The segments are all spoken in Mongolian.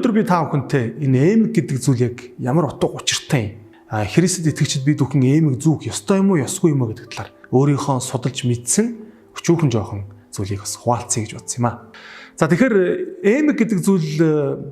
Өнөөдөр би та бүхэнтэй энэ эмэг гэдэг зүйл яг ямар утга учиртай юм? Христэд итгэгчид бид бүхэн эмэг зүүх ёстой юм уу, ёсгүй юм уу гэдэг талаар өөрийнхөө судалж мэдсэн өчүүхэн жоохон зүйлийг бас хуваалцъя гэж бодсон юм аа. За тэгэхээр эмэг гэдэг зүйл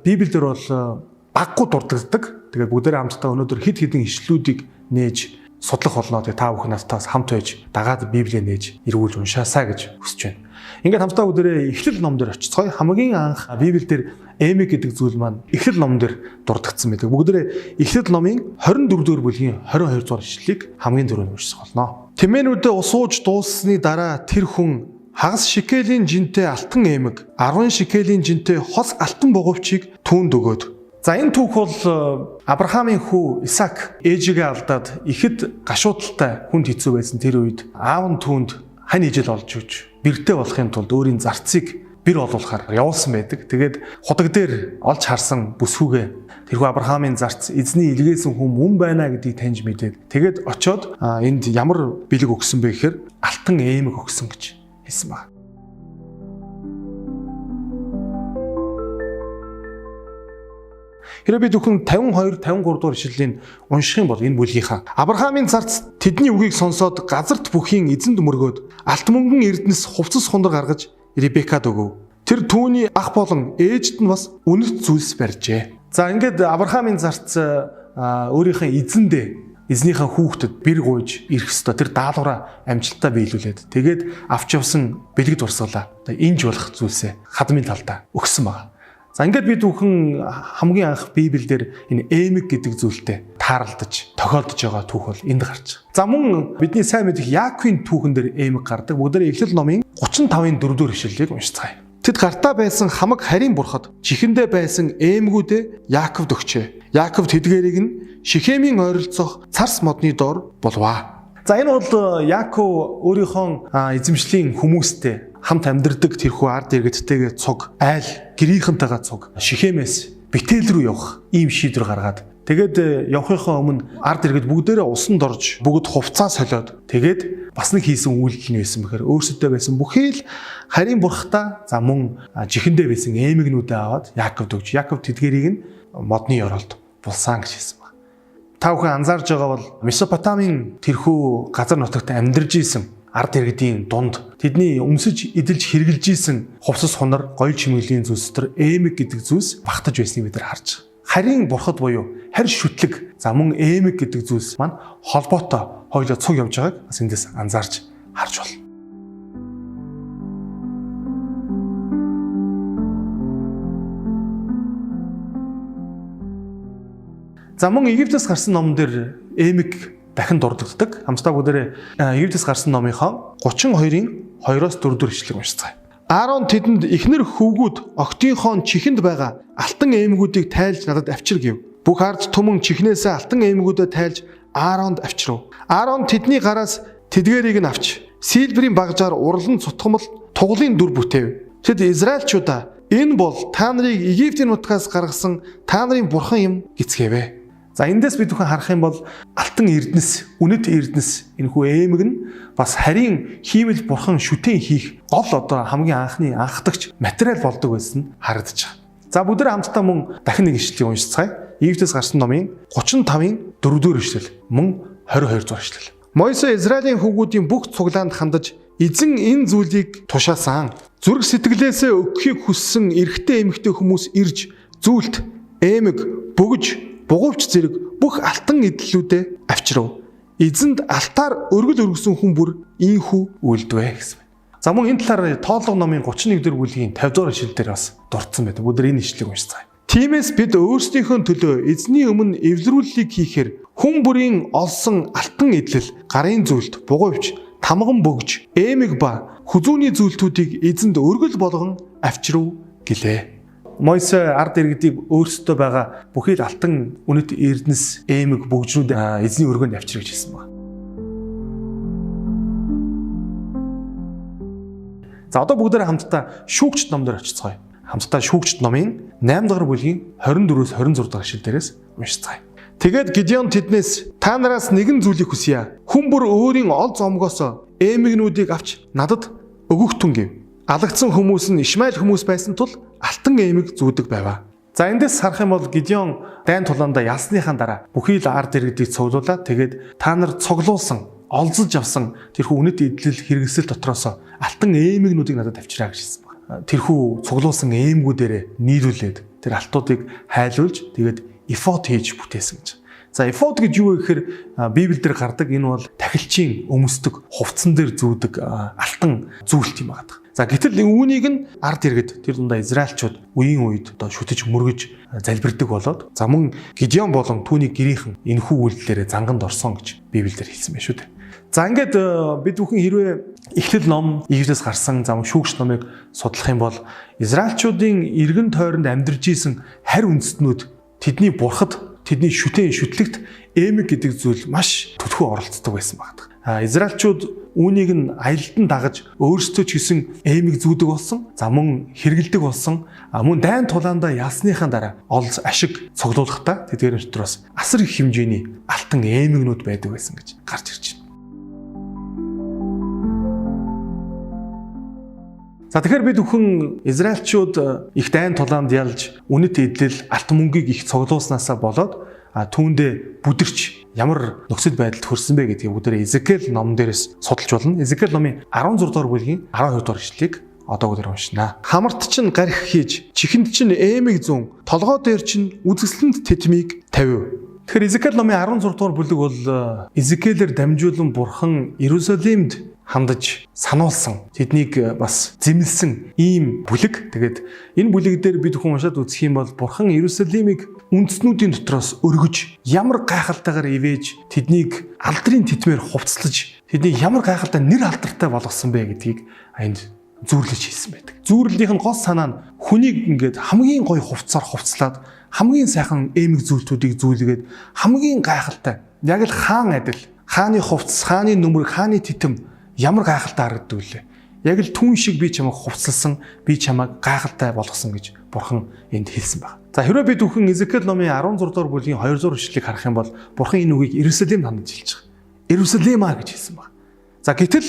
Библиэлд бол баггүй дурддагддаг. Тэгээд бүгдээрээ хамтдаа өнөөдөр хэд хэдэн ишлүүдийг нээж судлах болно. Тэгээд та бүхэн надтаас хамт байж дагаад Библийг нээж эргүүлж уншаасаа гэж хүсэж байна. Ингээд хамтдаа бүгдээрээ Эхлэл ном дээр очицгоё. Хамгийн анх Библиэлд эмэг гэдэг зүйл маань Эхлэл ном дээр дурддагдсан байдаг. Бүгдээрээ Эхлэл номын 24 дугаар бүлгийн 22 дугаар ишлэлийг хамгийн түрүүнд уншсах болно. Тэмээнүүдэд усууж дууссаны дараа тэр хүн хагас шикелийн жинтэй алтан эмэг 10 шикелийн жинтэй хос алтан боговчийг түүнд өгөөд. За энэ түүх бол Авраамийн хүү Исаак ээжигээ алдаад ихэд гашуудалтай хүнд хэцүү байсан тэр үед аав нь түүнд хань ижил олж өгч бэртэй болохын тулд өөрийн зарцыг бэр олуулахаар явуулсан байдаг. Тэгээд худаг дээр олж харсан бүсгүйгээ тэрхүү Авраамийн зарц эзний илгээсэн хүн мөн байна гэдгийг таньж мэдээд тэгээд очиод энд ямар бэлэг өгсөн бэ гэхээр алтан эмэг өгсөн гэж хэлсэн байна. Хэрэв бид бүхэн 52, 53 дугаар ишлэлийг унших юм бол энэ бүлгийнхаа Авраамийн зарц тэдний үгийг сонсоод газарт бүхийн эзэнд мөргөөд алт мөнгөн эрдэнэс хувцас хундар гаргаж Ребекад өгөв. Тэр түүний ах болон ээжд нь бас үнэт зүйлс барьжээ. За ингээд Авраамийн зарц өөрийнхөө эзнийхээ хүүхдэд бэр гуйж ирэх ёстой. Тэр даалгавраа амжилттай биелүүлээд тэгээд авч явсан бэлэг дурсгалаа. Инж болох зүйлсээ хадмын талдаа өгсөн байна. За ингээд бид бүхэн хамгийн анх Библиэлд энэ эмэг гэдэг зүйлтэй тааралдаж, тохиолдож байгаа түүх бол энд гарч байгаа. За мөн бидний сайн мэдих Яаковын түүхэн дээр эмэг гардаг. Бүгдээрээ Эхлэл номын 35-ын 4-р ишлэлийг уншицгаая. Тэд гартаа байсан хамаг харийн бурхад чихэндээ байсан эмгүүдээ Яаковд өгчээ. Яаков тэдгээрийг нь Шихемийн ойролцох царс модны доор болваа. За энэ бол Яаков өөрийнхөө эзэмшлийн хүмүүстэй хамт амьдардаг тэрхүү ард иргэдтэйгээ цуг айл гэрийнхэнтэйгээ цуг Шихемээс Бетел рүү явах ийм шийдвэр гаргаад тэгээд явахынхаа өмнө ард иргэд бүгдээрээ усанд орж бүгд хувцас солиод тэгээд бас нэг хийсэн үйлдэл нь байсан бэхээр өөрсөдөө байсан бүхий л харийн бурхтаа за мөн жихэндээ байсан эмэгнүүдээ аваад Яаковд өгч Яаков тэдгэрийг нь модны ёроолд булсан гэж хэлсэн байна. Та бүхэн анзаарж байгаа бол Месопотамийн тэрхүү газар нутагт амьдарж исэн ард иргэдийн дунд тэдний өмсөж эдэлж хэрглэж исэн хувцас хунар гоё чимээлийн зүйлс төр эмэг гэдэг зүйлс багтаж байсныг бид нар харж байгаа. Харийн бурхад буюу харь шүтлэг за мөн эмэг гэдэг зүйлс маань холбоотой хоёулаа цуг явж байгааг бас эндээс анзаарч харж байна. За мөн Египтээс гарсан номон дээр эмэг дахин дурддагддаг. Хамтдаа бүгдээрээ Египтээс гарсан номынхоо 32-ын 2-оос 4-р ишлэгийг уншицгаая. Аарон тэдэнд эхнэр хөвгүүд октынхон чихэнд байгаа алтан эмгүүдийг тайлж надад авчир гэв. Бүх ард түмэн чихнээсээ алтан эмгүүдэд тайлж Ааронд авчирв. Аарон тэдний гараас тэдгэрийг нь авч силбрийн багжаар урлан цутгамал туглын дүр бүтээв. Тэд Израильчуудаа энэ бол та нарыг Египтийн нутгаас гаргасан та нарын бурхан юм гэцгээвэ. За эндээс бид бүхэн харах юм бол алтан эрдэнэс, үнэт эрдэнэс энэхүү эмэг нь бас харийн хиймэл бурхан шүтэн хийх гол одоо хамгийн анхны анхдагч материал болдог байсан нь харагдаж байгаа. За бүгдээ хамтдаа мөн дахин нэг ишлэлийг уншицгаая. Египтээс гарсан номын 35-ын 4-р ишлэл, мөн 22 дугаар ишлэл. Мойсе Израилийн хүүгүүдийн бүх цуглаанд хандаж эзэн энэ зүйлийг тушаасан. Зүрх сэтгэлээсээ өгөхийг хүссэн эрэгтэй эмэгтэй хүмүүс ирж зүйлт, эмэг, бөгж бугуйч зэрэг бүх алтан эдлүүдээ авчирв. Эзэнд алтаар өргөл өргөсөн хүн бүр ийхүү үлдвэ гэсэн. За мөн энэ талаар тоолго номын 31-р бүлгийн 50-р ишлэл дээр бас дурдсан байдаг. Бүгд энэ ишлэгийг уншицгаая. Тиймээс бид өөрсдийнхөө төлөө эзний өмнө эвлэрүүллийг хийхээр хүн бүрийн олсон алтан эдлэл, гарын зүйлт, бугуйч, тамган бөгж, эмэг ба хүзүүний зүйлтүүдийг эзэнд өргөл болгон авчирв гэлээ. Мойсе ард иргэдийг өөрсдөө байгаа бүхий л алтан үнэт эрдэнэс эмэг бөгжнүүд эзний өргөнд авчир гэж хэлсэн байна. За одоо бүгдээрээ хамтдаа шүүгчд ном дээр очицгаая. Хамтдаа шүүгчд номын 8 дугаар бүлгийн 24-өөс 26 дугаар ишлэл дээрээс уншицгаая. Тэгээд Гидеон тэднээс та нараас нэгэн зүйлийг хүсье. Хүн бүр өөрийн ол зомгоос эмэгнүүдийг авч надад өгөх түн гэв. Алагдсан хүмүүс нь Ишмаил хүмүүс байсан тул алтан эмэг зүүдэг байваа. За эндээс харах юм бол Гидеон дайн тулаандаа ялсныхаа дараа бүхий л ард иргэдийг цуглуулад тэгээд та нар цуглуулсан, олзож авсан тэрхүү үнэт эдлэл хэрэгсэл дотроос алтан ээмэгнүүдийг надад авчираа гэж хэлсэн байна. Тэрхүү цуглуулсан ээмгүүдээрээ нийлүүлээд тэр алтуудыг хайлуулж тэгээд эфод хийж бүтээсэн гэж. За эфод гэж юу вэ гэхээр Библиэлд гардаг энэ бол тахилчийн өмсдөг, хувцсан дээр зүүдэг алтан зүйлт юм байна. За гэтэл үүнийг нь ард иргэд тэр дундаа Израильчууд үеийн үед одоо шүтэж мөргөж залбирдаг болоод за мөн Гидеон болон түүний гэрийнхэн энэхүү үйлдэлээрээ занганд орсон гэж Библиэлд хэлсэн байна шүү дээ. За ингээд бид бүхэн хэрвээ Эхлэл ном Иглээс гарсан зам шүүгч номыг судлах юм бол Израильчуудын эргэн тойронд амьдарч исэн харь үндэстнүүд тэдний бурхад, тэдний шүтэн шүтлэгт эмэг гэдэг зүйл маш төдхөө оролцдог байсан баг. Израильчууд үүнийг нь аялдан дагаж өөрсдөө ч гэсэн эмэг зүүдэг болсон. За мөн хэрэгэлдэг болсон. Мөн дайн тулаандаа ялсныхаа дараа олз ашиг цуглуулахдаа тэдгээр дотроос асар их хэмжээний алтан эмэгнүүд байдаг байсан гэж гарч ирж байна. За тэгэхээр бид бүхэн Израильчууд их дайн тулаанд ялж үнэт эдлэл алтан мөнгийг их цуглуулснаасаа болоод түүндээ бүдэрч ямар нөхцөл байдалд хүрсэн бэ гэдгийг бүгдээ Изекэл ном дээрээс судалж болно. Изекэл номын 16 дугаар бүлгийн 12 дугаар ишлэгийг одоо бүгдээ уншина. Хамарт чинь гарих хийж, чихэнд чинь эмэг зүүн, толгой дээр чинь үзэсгэлэнт тэтмийг тавив. Тэгэхээр Изекэл номын 16 дугаар бүлэг бол Изекэлээр дамжуулан Бурхан Иерусалимд хандаж сануулсан, тэднийг бас зэмлсэн ийм бүлэг. Тэгээд энэ бүлэг дээр бид бүхэн уншаад үзэх юм бол Бурхан Иерусалимыг үндэстнүүдийн дотроос өргөж, ямар гайхалтайгаар ивэж, тэднийг алдрын тэтмээр хувцлаж, тэднийг ямар гайхалтай нэр алдартай болгосон бэ гэдгийг энд зүйрлэж хэлсэн байдаг. Зүйрлэлийнх нь гол санаа нь хүнийг ингээд хамгийн гоё хувцсаар хувцлаад, хамгийн сайхан эмэг зүйлтүүдийг зүүлгээд, хамгийн гайхалтай, яг л хаан адил, хааны хувцс, хааны нүмерэг, хааны тэтэм ямар гайхалтай харагддаг вүлээ. Яг л түүн шиг би чамайг хувцалсан, би чамайг гайхалтай болгосон гэж Бурхан энд хэлсэн байна. За хэрвээ бид бүхэн Изекэл номын 16 дугаар бүлгийн 200 ишлэгийг харах юм бол Бурхан энэ үгийг Иерусалимд хандаж хэлж байгаа. Иерусалима гэж хэлсэн байна. За гэтэл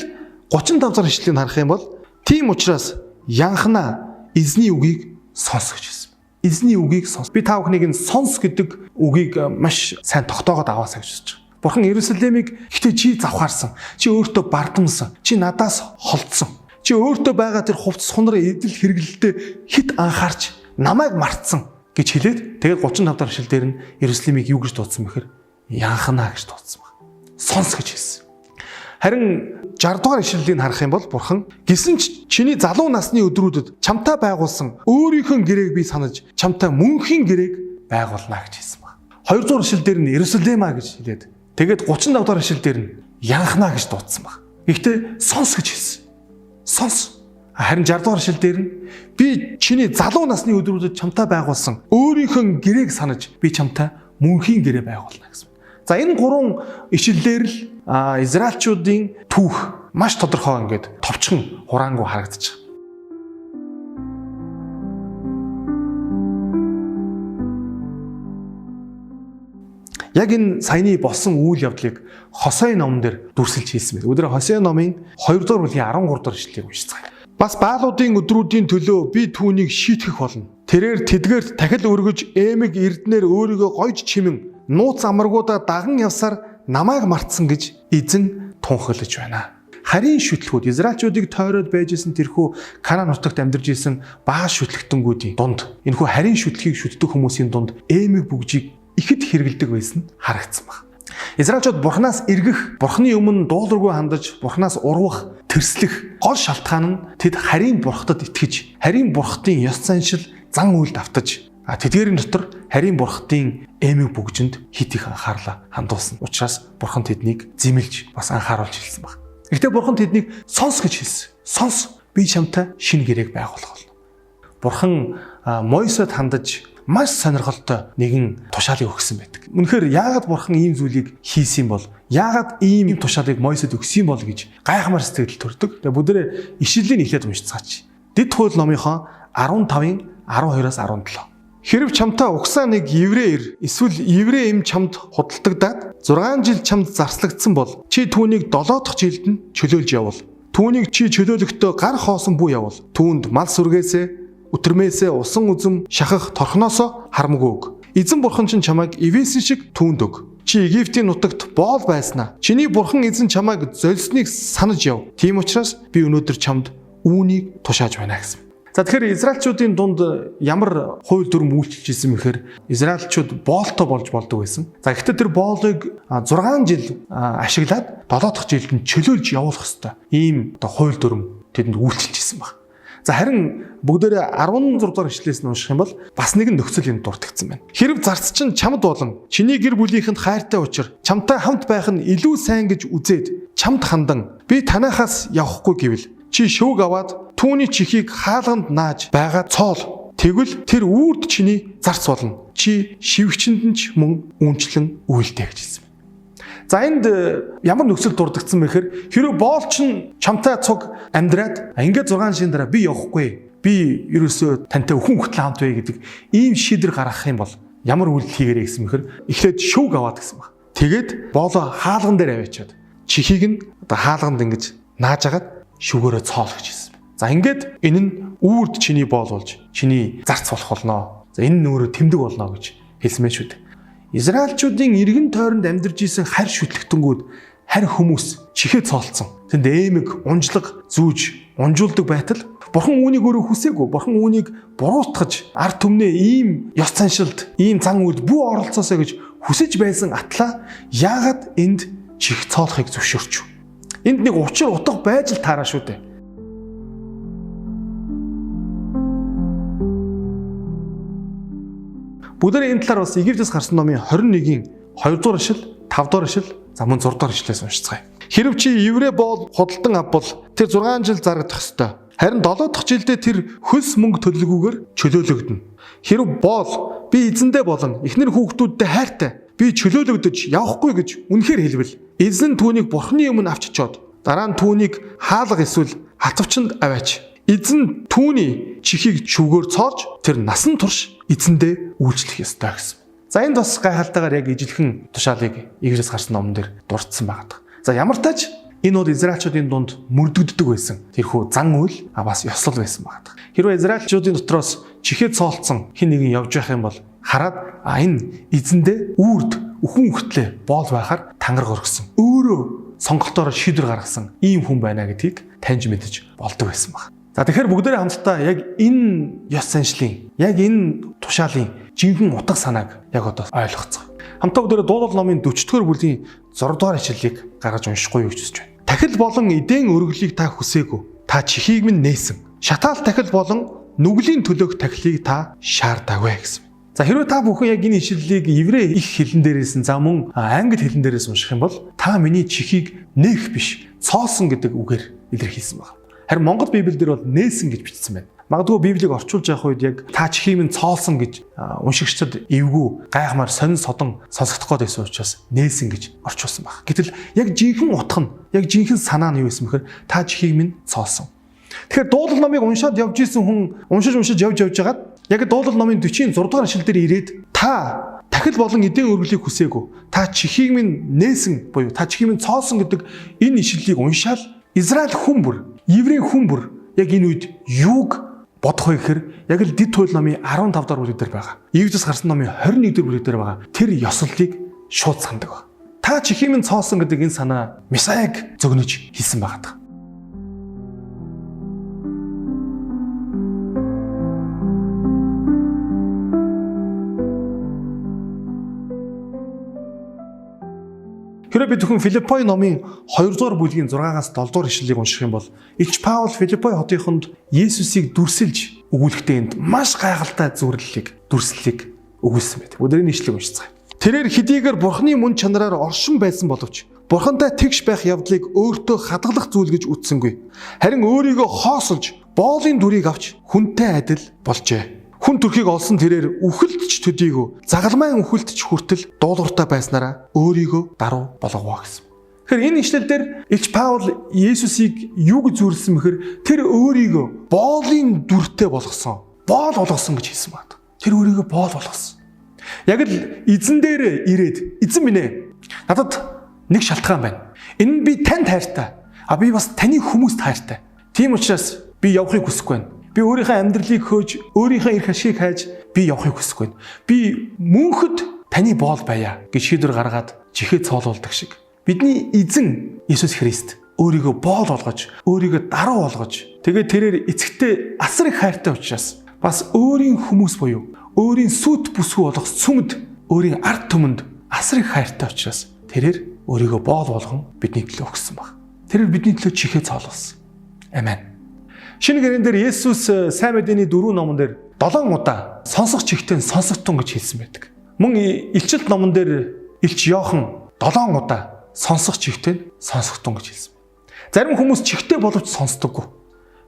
35 дугаар ишлэгийг харах юм бол тийм учраас янхна эзний үгийг сонс гэж хэлсэн. Эзний үгийг сонс. Би та бүхнийг энэ сонс гэдэг үгийг маш сайн тогтоогоод аваасаа гэж хэлж байгаа. Бурхан Иерусалимыг гэтээ чи завхаарсан. Чи өөртөө бардамсан. Чи надаас холдсон. Чи өөртөө байгаа тэр хувцс хунар эдэл хэрэглэлтэд хит анхаарч намайг мартсан гэж хэлээд тэгээд 35 дахь ишлэл дээр нь Иерусалимыг юу гэж дуудсан бэхээр янхна гэж дуудсан баг. Сонс гэж хэлсэн. Харин 60 дугаар ишлэлийг харах юм бол Бурхан гисэн ч чиний залуу насны өдрүүдэд чамтай байгуулсан өөрийнхөө гэрээг би санаж чамтай мөнхийн гэрээг байгуулна гэж хэлсэн баг. 200 ишлэл дээр нь Иерусалима гэж хэлээд тэгээд 35 дугаар ишлэл дээр нь янхна гэж дуудсан баг. Гэхдээ сонс гэж хэлсэн. Сонс. Харин 60 дугаар ишлэл дээр нь би чиний залуу насны өдрүүдэд чамтай байгуулсан өөрийнхөө гэрээг санаж би чамтай мөнхийн гэрээ байгуулна гэсэн. За энэ гурван ишлэлээр л Израильчуудын түүх маш тодорхой ингээд товчхон хураангуй харагдаж байна. Яг энэ саяны болсон үйл явдлыг Хосей номон дээр дүрсэлж хэлсэн байна. Өдөр Хосей номын 2 дугаар бүлгийн 13 дугаар ишлэлийг уншицгаая. Бас баалуудын өдрүүдийн төлөө би түүнийг шийтгэх болно. Тэрээр тэдгээрт дахил өргөж эмэг эрднэр өөрийгөө гойж чимэн нууц амаргуудаа даган явсаар намайг мартсан гэж эзэн тунхаглаж байна. Харийн шүтлгүүд Израильчуудыг тойроод байжсэн тэрхүү Канаан нутагт амьдарч исэн бааш шүтлэгтэнгүүдийн дунд энэхүү харийн шүтлгийг шүтдэг хүмүүсийн дунд эмэг бүгжийг ихэд хэрэгэлдэг байсан харагдсан баг. Израильчууд Бурханаас эргэх, Бурханы өмнө дуулуургүй хандаж, Бурханаас урвах, тэрслэх гол шалтгаан нь тэд харийн бурхтад итгэж, харийн бурхтын ёс заншил зан үйлд автаж, тэдгээрийн дотор харийн бурхтын эмэг бүгжинд хит их анхаарлаа хандуулсан. Учираас Бурхан тэднийг зэмэлж бас анхааруулж хэлсэн баг. Гэхдээ Бурхан тэднийг сонс гэж хэлсэн. Сонс, би чамтай шинэ гэрээг байгуулах болно. Бурхан Мойсед хандаж маш сонирхолтой нэгэн тушаалыг өгсөн байдаг. Үнэхээр яагаад Бурхан ийм зүйлийг хийсэн бол, яагаад ийм тушаалыг Мойсед өгсөн бол гэж гайхамшигт сэтгэл төрдөг. Тэгээ бүгдээ ишлэлийн эхлээд уншицгаач. Дэд хууль номынхоо 15-ын 12-аас 17. Хэрв чамтай угсаа нэг еврей эсвэл еврей эм чамд худалдагдаад 6 жил чамд зарслагдсан бол чи түүнийг 7 дахь жилд нь чөлөөлж явуул. Түүнийг чи чөлөөлөхдөө гар хоосон бүү явуул. Түүнд мал сүргээсээ өтөрмөөсөө усан үзэм шахах торхноосоо харамгүй өг. Эзэн бурхан чинь чамайг Эвесийн шиг түүнд өг. Чи Египтийн нутагт боол байснаа. Чиний бурхан эзэн чамайг золсныг санаж яв. Тийм учраас би өнөөдөр чамд үүнийг тушааж байна гэсэн. За тэгэхээр израильчуудын дунд ямар хууль дүрм үйлчилж исэн мэхээр израильчууд боолтой болж болдог байсан. За гэхдээ тэр боолыг 6 жил ашиглаад 7 дахь жилд нь чөлөөлж явуулах ёстой. Ийм хууль дүрм тэдэнд үйлчилж исэн баг. За харин бүгдээрээ 16 дугаар ишлээс нь унших юм бол бас нэгэн нөхцөл энд дурдгдсан байна. Хэрв зарц чинь чамд болон чиний гэр бүлийнхэнд хайртай учир чамтай хамт байх нь илүү сайн гэж үзээд чамд хандан би танахаас явахгүй гэвэл чи шөөг аваад түүний чихийг хаалганд нааж байгаа цоол. Тэгвэл тэр үрд чиний зарц болно. Чи шивгчэнд нь ч мөн үнчлэн үйлдэ гэж хэлсэн. За энд ямар нөхцөл дурдгдсан мэхээр хэрэв боол чинь чамтай цуг амьдраад ингээд 6 жилийн дараа би явахгүй. Би ерөөсөө тантай өхөн хөтлөө хамт бай гэдэг ийм шийдвэр гаргах юм бол ямар үйлдэл хийгэрэй гэсэн мэхээр эхлээд шөөг аваад гэсэн баг. Тэгээд боолоо хаалган дээр аваачаад чихийг нь одоо хаалганд ингэж нааж агаад шүгээрээ цоол гэж хэлсэн. За ингээд энэ нь үрд чиний боол болж чиний зарц болох болно. За энэ нь өөрөө тэмдэг болно гэж хэлсэн байх шүү дээ. Израильчуудын эргэн тойронд амьдарч исэн харь шүтлэгтэнгүүд харь хүмүүс чихээ цоолцсон. Тэнд эмэг, унжлаг, зүүж, унжуулдаг байтал бурхан үүнийг өөрөө хүсээгүй. Бурхан үүнийг буруутгаж ард түмнээ ийм ёс заншилд, ийм зан үйлд бүү оролцоосоо гэж хүсэж байсан атлаа яагаад энд чих цоолохыг зөвшөөрч. Энд нэг учир утга байж л таараа шүү дээ. Бүгдээ энэ талаар бас Египтээс гарсан номын 21-ийн 2 дугаар ишил, 5 дугаар ишил, за мөн 6 дугаар ишлээс уншицгаая. Хэрв чи еврей боол худалдан авбал тэр 6 жил зарагдах ёстой. Харин 7 дахь жилдээ тэр хөлс мөнгө төлөлгүйгээр чөлөөлөгдөнө. Хэрв боол би эзэндээ болон эхнэр хүүхдүүддээ хайртай би чөлөөлөгдөж явахгүй гэж үнэхээр хэлбэл эзэн түүнийг бурхны өмнө авч очоод дараа нь түүнийг хаалга эсвэл хатвчанд аваач. Эзэн түүний чихийг шүгээр цоолж тэр насан турш эзэндээ үйлчлэх ёстой гэсэн. За энд бас гайхалтайгаар яг ижилхэн тушаалыг Египтээс гарсан номон дээр дурдсан байгаа. За ямар тач энэ бол израильчуудын дунд мөрдөгддөг байсан. Тэрхүү зан үйл бас ёслол байсан байгаа. Хэрвээ израильчуудын дотроос чихээ цоолцсон хэн нэгэн явж байх юм бол хараад энэ эзэндээ үрд өхөн хөтлөө боол байхаар тангар горгосон. Өөрөө сонголтоор шийдвэр гаргасан ийм хүн байна гэдгийг таньж мэдэж болдог байсан баг. За тэгэхээр бүгдээрээ хамтдаа яг энэ ёс заншлын, яг энэ тушаалын жинхэнэ утга санааг яг одоо ойлгоцгоо. Хамтдаа бүгдээрээ дуулал номын 40-р бүлгийн 6 дугаар ишлэлийг гаргаж уншихгүй юу гэж үзэж байна. Тахил болон эдийн өргөлийг та хүсээгүй. Та чихийг минь нээсэн. Шатаал тахил болон нүглийн төлөөх тахилыг та шаардаагүй гэсэн. За хэрвээ та бүхэн яг энэ ишлэлийг еврей их хэлэн дээрээс за мөн англи хэлэн дээрээс унших юм бол та миний чихийг нээх биш, цоосон гэдэг үгээр илэрхийлсэн байна. Харин Монгол Библиэлд бол нээсэн гэж бичсэн байна. Магадгүй Библийг орчуулж явах үед яг та чихийг минь цоолсон гэж уншигчдад эвгүй гайхмаар сонин содон сонсогдох гээд байсан учраас нээсэн гэж орчуулсан байна. Гэтэл яг жинхэнэ утга нь, яг жинхэнэ санаа нь юу байсан бэхээр та чихийг минь цоолсон. Тэгэхээр дуулал номыг уншаад явж исэн хүн уншиж явж байгаад яг дуулал номын 46 дугаар ишлэл дээр ирээд та тахил болон эдийн өргөлийг хүсээгүй. Та чихийг минь нээсэн буюу та чихийг минь цоолсон гэдэг энэ ишлэлийг уншаал Израиль хүмүүр, еврей хүмүүр яг энэ үед юуг бодох вэ гэхээр яг л Дэд туйл номын 15 дугаар бүлэг дээр байгаа. Египтээс гарсан номын 21 дугаар бүлэг дээр байгаа. Тэр ёслолыг шууд сандаг ба. Та чихийг минь цоолсон гэдэг энэ санаа Месаяг зөгнөж хэлсэн байгаа. Хэрвээ бид зөвхөн Филиппой номын 2 дугаар бүлгийн 6-аас 7 дугаар ишлэлийг унших юм бол Илч Паул Филиппой хотынд Есүсийг дүрсэлж өгүүлэхдээ энд маш гайхалтай дүрслэлийг өгүүлсэн байдаг. Өнөөдрийн ишлэлийг уншицгаая. Тэрээр хэдийгээр Бурхны мөн чанараар оршин байсан боловч Бурхантай тэгш байх явдлыг өөртөө хадгалах зүйл гэж үзсэнгүй. Харин өөрийгөө хоосолж боолын дүрийг авч хүнтэй адил болжээ. Хүн төрхийг олсон тэрээр үхэлтч төдийгүй загалмайн үхэлтч хүртэл дуулууртай байснараа өөрийгөө даруй болгоо гэсэн. Тэгэхээр энэ ишлэлдэр Илч Паул Есүсийг юу гэж зүрлсэн бэхээр тэр өөрийгөө боолын дүртэй болгосон. Боол болгосон гэж хэлсэн байна. Тэр өөрийгөө боол болгосон. Яг л эзэн дээр ирээд эзэн минь ээ надад нэг шалтгаан байна. Энэ нь би танд хайртай. А би бас таны хүмүүст хайртай. Тийм учраас би явахыг хүсэхгүй байна. Би өөрийнхөө амьдралыг хөөж, өөрийнхөө эрх ашигыг хайж би явахыг хүсэхгүй. Би мөнхөд таны боол байя гэж шийдвэр гаргаад жихээ цоолуулдаг шиг. Бидний эзэн Иесус Христ өөрийгөө боол болгож, өөрийгөө даруу болгож, тэгээд тэрээр эцэгтэй асар их хайртай учраас бас өөрийн хүмүүс буюу өөрийн сүт бүсгүй болох сүмд, өөрийн ард түмэнд асар их хайртай учраас тэрээр өөрийгөө боол болгон бидний төлөө өгсөн баг. Тэрээр бидний төлөө чихээ цоолуулсан. Амен. Шинэ гэрэн дээр Есүс сайн мэдээний 4 номон дээр 7 удаа сонсох чихтэй сонсогтун гэж хэлсэн байдаг. Мөн илчилт номон дээр Илч Иохан 7 удаа сонсох чихтэй сонсогтун гэж хэлсэн. Зарим хүмүүс чихтэй боловч сонсдоггүй.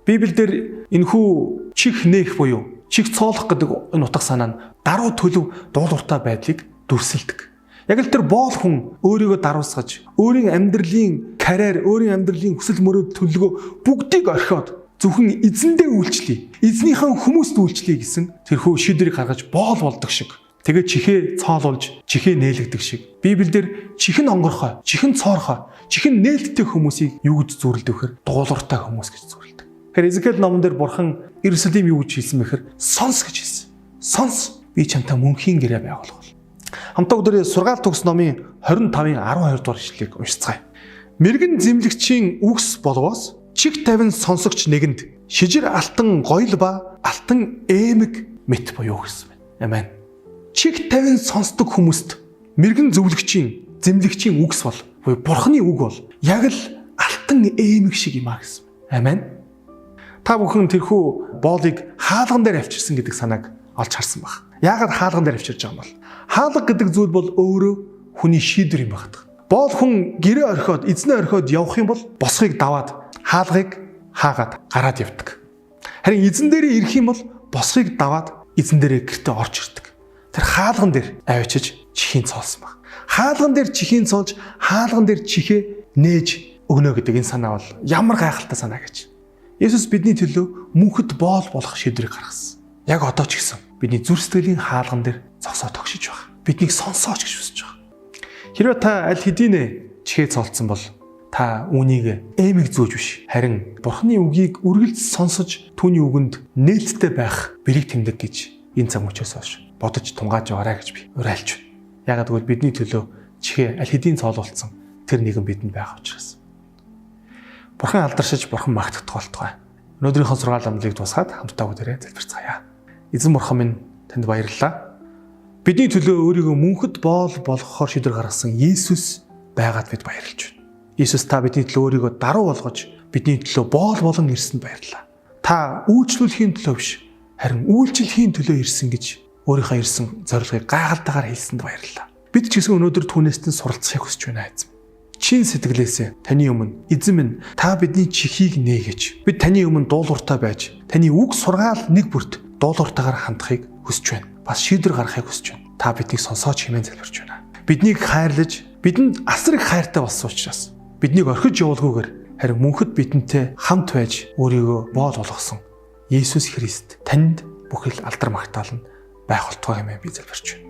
Библиэлд энэхүү чих нээх буюу чих цоолох гэдэг энэ утга санаа нь даруй төлөв дуулууртай байдлыг дүрсэлдэг. Яг л тэр боол хүн өөрийгөө даруусгаж, өөрийн амьдралын карьер, өөрийн амьдралын хүсэл мөрөөд төлөвлөгөө бүгдийг орхиод зөвхөн эзэндээ үйлчлэе. Эзнийхэн хүмүүст үйлчлэе гэсэн тэрхүү шийдвэрийг гаргаж боол болдог шиг. Тэгээд чихээ цоолуулж, чихээ нээлгдэг шиг. Библиэлд чихэн онгорхой, чихэн цоорхой, чихэн нээлттэй хүмүүсийг юу гэж зүйрлдэг вэхэр дуулууртай хүмүүс гэж зүйрлдэг. Тэгэхээр Изекиэл номон дээр Бурхан Иерусалим юу гэж хэлсэн бэхэр сонс гэж хэлсэн. Сонс, би чамтай мөнхийн гэрээ байгуулах. Хамтаа өдрөө сургаал төгс номын 25-ын 12 дугаар ишлэлийг уншицгаая. Мэргэн зэмлэгчийн үгс болвоос чих тавин сонсогч нэгэнд шижир алтан гоёл ба алтан эмэг мэт буюу гэсэн байна. Амен. Чих тавин сонсдог хүмүүст мэргэн зэмлэгчийн үгс бол буюу Бурханы үг бол яг л алтан эмэг шиг юм а гэсэн. Амен. Та бүхэн тэрхүү боолыг хаалган дээр авчирсан гэдэг санааг олж харсан баг. Яагаад хаалган дээр авчирж байгаа юм бол? Хаалга гэдэг зүйл бол өөрөө хүний шийдвэр юм багт. Боол хүн гэрээ орхиод, эзнээ орхиод явах юм бол босхийг даваад хаалгыг хаагаад гараад явдаг. Харин эзэн дээрээ ирэх юм бол босхийг даваад эзэн дээрээ гэртээ орж ирдэг. Тэр хаалган дээр авчиж чихийн цоолсон баг. Хаалган дээр чихийн цоолж, хаалган дээр чихээ нээж өгнө гэдэг энэ санаа бол ямар гайхалтай санаа гэж. Есүс бидний төлөө мөнхөд боол болох шийдвэрийг гаргасан. Яг одоо ч гэсэн бидний зүрх сэтгэлийн хаалган дээр зогсоо тогшиж байгаа. Биднийг сонсооч гэж хүсэж байгаа. Хэрвээ та аль хэдийнэ чихээ цоолцсон бол та үүнийг эмэг зөөж биш. Харин Бурханы үгийг үргэлж сонсож түүний үгэнд нээлттэй байх бэрийг тэмдэг гэж энэ цаг мөчөөс хойш бодож тунгааж байгаарай гэж би уриалж байна. Ягаад гэвэл бидний төлөө чихээ аль хэдийн цоолуулсан тэр нэгэн бидэнд байгаа учраас. Бурхан алдаршиж, Бурхан магтагдах болтугай. Өнөөдрийнхөө сургаал амлалыг дуусгаад хамтдаа бүгдээрээ залбирцгаая. Эзэн Бурхан минь танд баярлалаа. Бидний төлөө өөрийгөө мөнхөд боол болгохоор шийдвэр гаргасан Есүс байгаад бид баярлж байна. Есүс та бидний төлөө өөрийгөө даруй болгож, бидний төлөө боол болон ирсэнд баярлалаа. Та үйлчлүүлэхийн төлөө биш, харин үйлчлэхийн төлөө ирсэн гэж өөрийнхөө ирсэн зорилгыг гайхалтайгаар хэлсэнд баярлалаа. Бид ч гэсэн өнөөдөр түүнээс нь суралцахыг хүсэж байна эзэн. Чин сэтгэлээсээ таны өмнө эзэн минь та бидний чихийг нээгэж, бид таны өмнө дуулууртай байж, таны үг сургаал нэг бүрт дуулууртайгаар хандахыг хүсэж байна. Бас шийдвэр гаргахыг хүсэж байна. Та биднийг сонсооч хэмээн залбирч байна. Биднийг хайрлаж, бидэнд асар их хайртай болсон учраас биднийг орхиж явуулгүйгээр харин мөнхөд бидэнтэй хамт байж өөрийгөө боол болгосон Есүс Христ танд бүхэл алдар магтаал нь байх болтугай хэмээн би залбирч байна.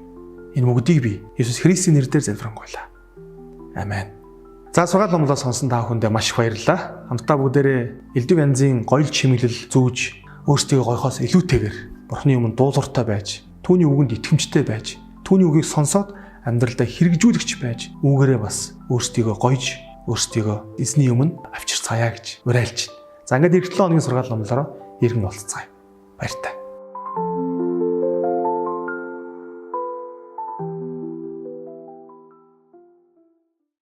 Энэ бүгдийг би Есүс Христийн нэрээр залбирanгуйлаа. Амен. За сургаал номлоо сонсон та бүхэндээ маш их баярлалаа. Хамтдаа бүгдээрээ элдв янзын гоёл чимэглэл зүүж өөрсдөө гойхоос илүүтэйгээр Бурхны өмнө дуулууртай байж, түүний үгэнд итгэмжтэй байж, түүний үгийг сонсоод амьдралдаа хэрэгжүүлэгч байж, үүгээрээ бас өөрсдийгөө гойж, өөрсдийгөө эзний өмнө авчирцгаая гэж уриалж байна. За ингээд эх 7 хоногийн сургаал номлороо иргэн болцгаая. Баяртай.